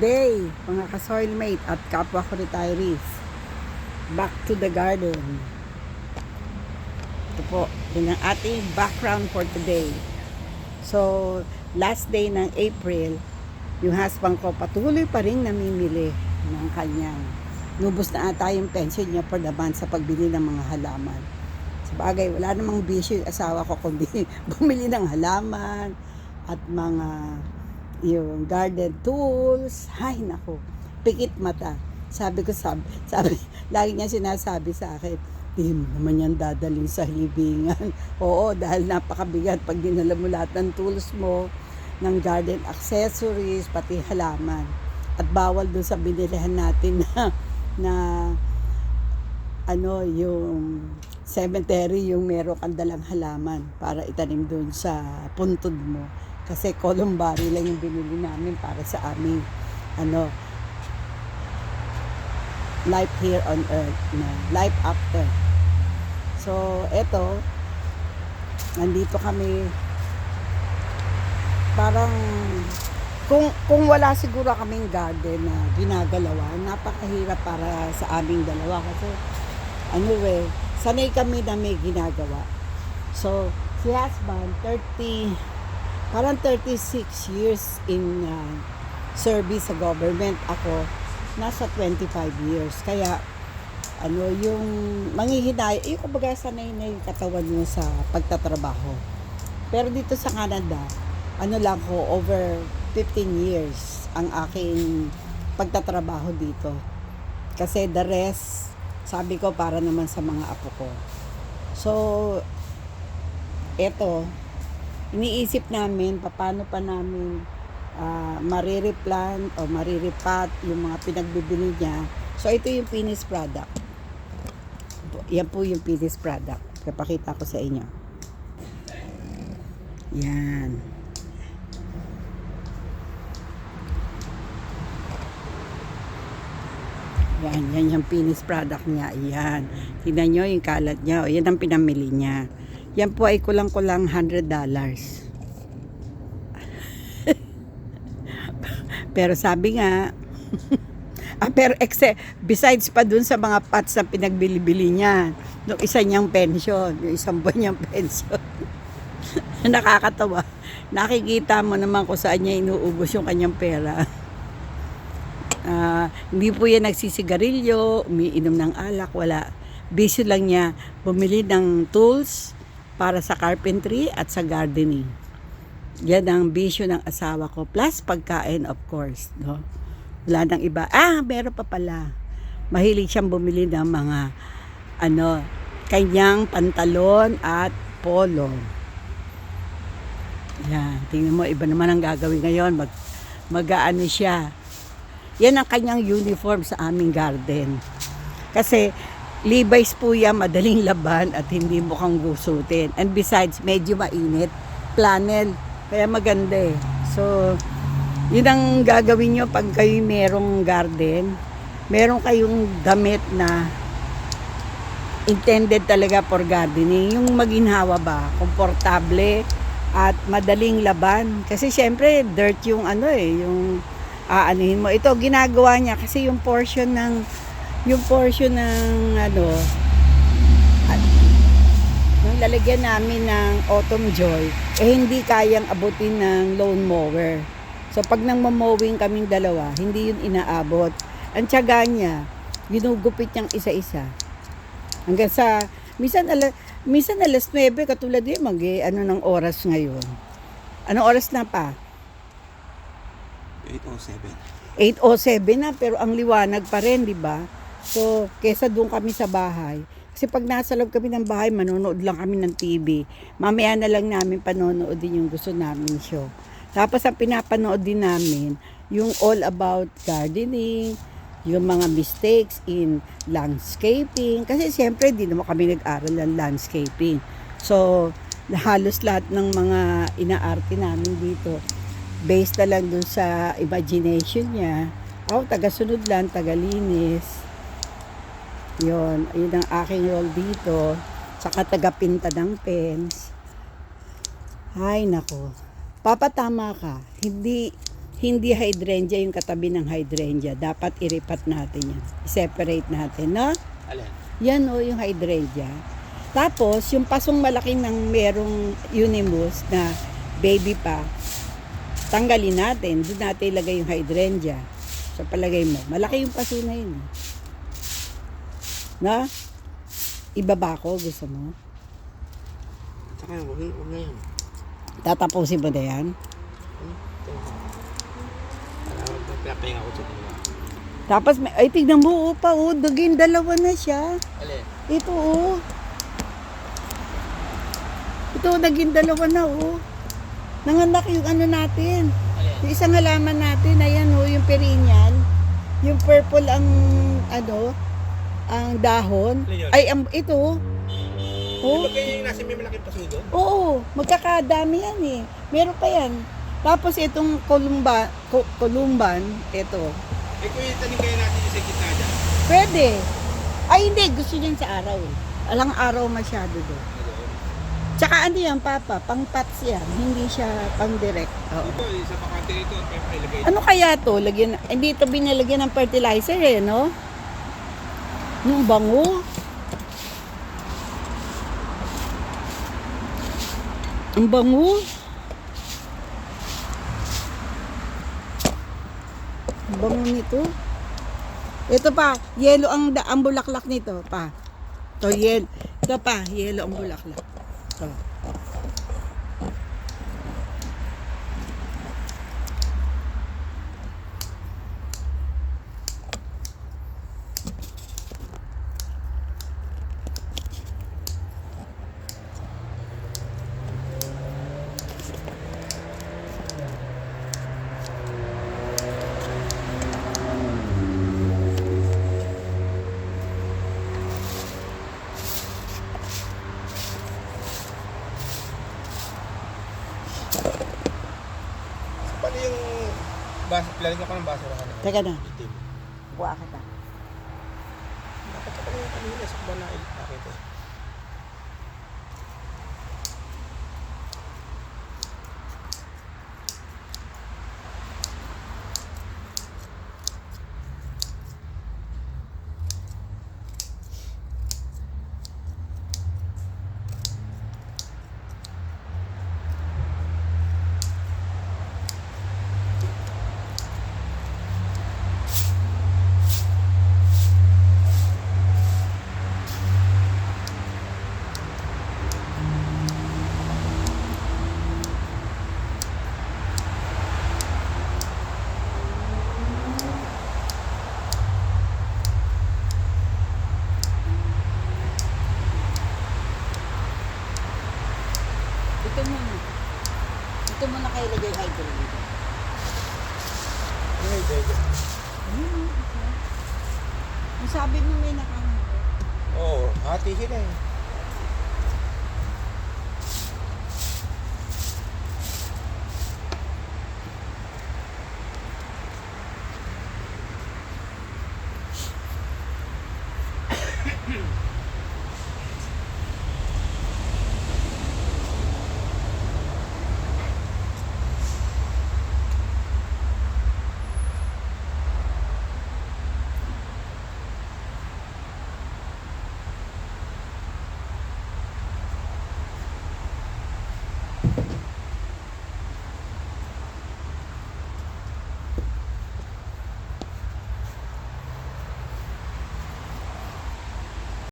day, mga ka-soilmate at kapwa ko retirees. Back to the garden. Ito po, yun ang ating background for today. So, last day ng April, yung husband ko patuloy pa rin namimili ng kanyang. Nubos na ata yung pension niya for the month sa pagbili ng mga halaman. Sa bagay, wala namang bisyo yung asawa ko kundi bumili ng halaman at mga yung garden tools. Hay nako, pikit mata. Sabi, lagi niya sinasabi sa akin, di mo naman yan dadalhin sa libingan. Oo, dahil napakabigat pag dinala mo lahat ng tools mo, ng garden accessories, pati halaman. At bawal dun sa binilihan natin na yung cemetery, yung meron kang dalang halaman para itanim dun sa puntod mo. Kasi columbari lang yung binili namin para sa aming life here on earth, life after. So, eto, nandito kami, parang, kung wala siguro kaming garden na ginagalawa, napakahirap para sa aming dalawa. Kasi, sanay kami na may ginagawa. So, si husband, 36 years in service sa government. Ako, nasa 25 years. Kaya, yung manghihinay, kumbaga sanay na yung katawan mo sa pagtatrabaho. Pero dito sa Canada, lang ko, over 15 years ang aking pagtatrabaho dito. Kasi the rest, sabi ko, para naman sa mga apo ko. So, eto, iniisip namin paano pa namin marireplant o mariripat yung mga pinagbibili niya. So, ito yung finished product. Yan po yung finished product. Kapakita ko sa inyo. Yan. Yan yung finished product niya. Yan. Tignan nyo yung kalat niya. O, yan ang pinamili niya. Yan po ay kulang-kulang $100. Pero sabi nga, pero besides pa dun sa mga pots na pinagbili-bili niya, nung isa niyang pension, yung isang buwan niyang pension. Nakakatawa. Nakikita mo naman kung saan niya inuubos yung kanyang pera. Hindi po yan nagsisigarilyo, umiinom ng alak, wala. Bisyo lang niya bumili ng tools para sa carpentry at sa gardening. Yan ang bisyo ng asawa ko. Plus pagkain, of course. No? Wala nang iba. Meron pa pala. Mahilig siyang bumili ng mga kanyang pantalon at polo. Yan. Tingnan mo, iba naman ang gagawin ngayon. Mag-aano siya. Yan ang kanyang uniform sa aming garden. Kasi Levi's po yan, madaling laban at hindi mukhang gusutin. And besides, medyo mainit. Flannel. Kaya maganda eh. So, yun ang gagawin nyo pag kayo merong garden. Meron kayong damit na intended talaga for gardening. Yung maginhawa ba, komportable at madaling laban. Kasi syempre, dirt yung yung aanuhin mo. Ito, ginagawa niya kasi yung portion ng nung lalagyan namin ng autumn joy, hindi kayang abutin ng lawn mower. So, pag nang mamowing kaming dalawa, hindi yun inaabot. Ang tiyaga niya, ginugupit niyang isa-isa. Hanggang sa, minsan alas 9, katulad yun, ng oras ngayon. Anong oras na pa? 8:07. 8:07 na, pero ang liwanag pa rin, di ba? So, kesa doon kami sa bahay. Kasi pag nasa loob kami ng bahay, manonood lang kami ng TV. Mamaya na lang namin panonood din yung gusto namin show. Tapos ang pinapanood din namin, yung all about gardening, yung mga mistakes in landscaping. Kasi siyempre, di naman kami nag-aral ng landscaping. So, halos lahat ng mga inaarte namin dito, based na lang dun sa imagination niya. Ako, taga-sunod lang, taga-linis. Yun ang aking role dito. Saka taga-pinta ng pens. Ay, nako. Papatama ka. Hindi hindi hydrangea yung katabi ng hydrangea. Dapat iripat natin yan. I-separate natin, no? Alin? Yan o, yung hydrangea. Tapos, yung pasong malaki ng merong unimus na baby pa, tanggalin natin. Doon natin ilagay yung hydrangea. Sa palagay mo, malaki yung paso na yun. Na? Ibaba ko, gusto mo? Saka, huwag na yan. Tatapusin mo na yan? Para magpapahinga ako sa dalawa. Tapos, ay, tignan mo, pa, daging dalawa na siya. Alin? Ito, Ito, naging dalawa na, Nanganak yung ano natin. Alin? Yung isang halaman natin, ayan, yung perennial. Yung purple ang, ang dahon. Alin yun? Ay, ito, Di ba kayo yung nasa may malaking paso doon? Oo, magkakadami yan eh. Meron pa yan. Tapos itong kolumban, ito. Eh kung itanim kaya natin yung sa gitna dyan. Pwede. Ay hindi, gusto niyan sa araw eh. Alang araw masyado doon. Tsaka ano yan, Papa, pang pots yan. Hindi siya pang direct. Oo. Ito, sa bakante ito, may mailagay. Ano kaya to? Lagyan, hindi ito binalagyan ng fertilizer eh, no? Yung bango. Ang bango. Ang bango nito. Ito pa, yellow ang bulaklak nito pa. To yellow. Ito pa, yellow ang bulaklak. So. Paano yung lalagyan ko ng basura ka na? Teka na. Itim. Kuha kita. Dapat ka pala yung kanina sa kuba na nakita eh. Ito muna. Ito muna kayo lagay hydrangea. Ay, dede. Ang sabi mo may nakahanap. Oo, hati sila eh.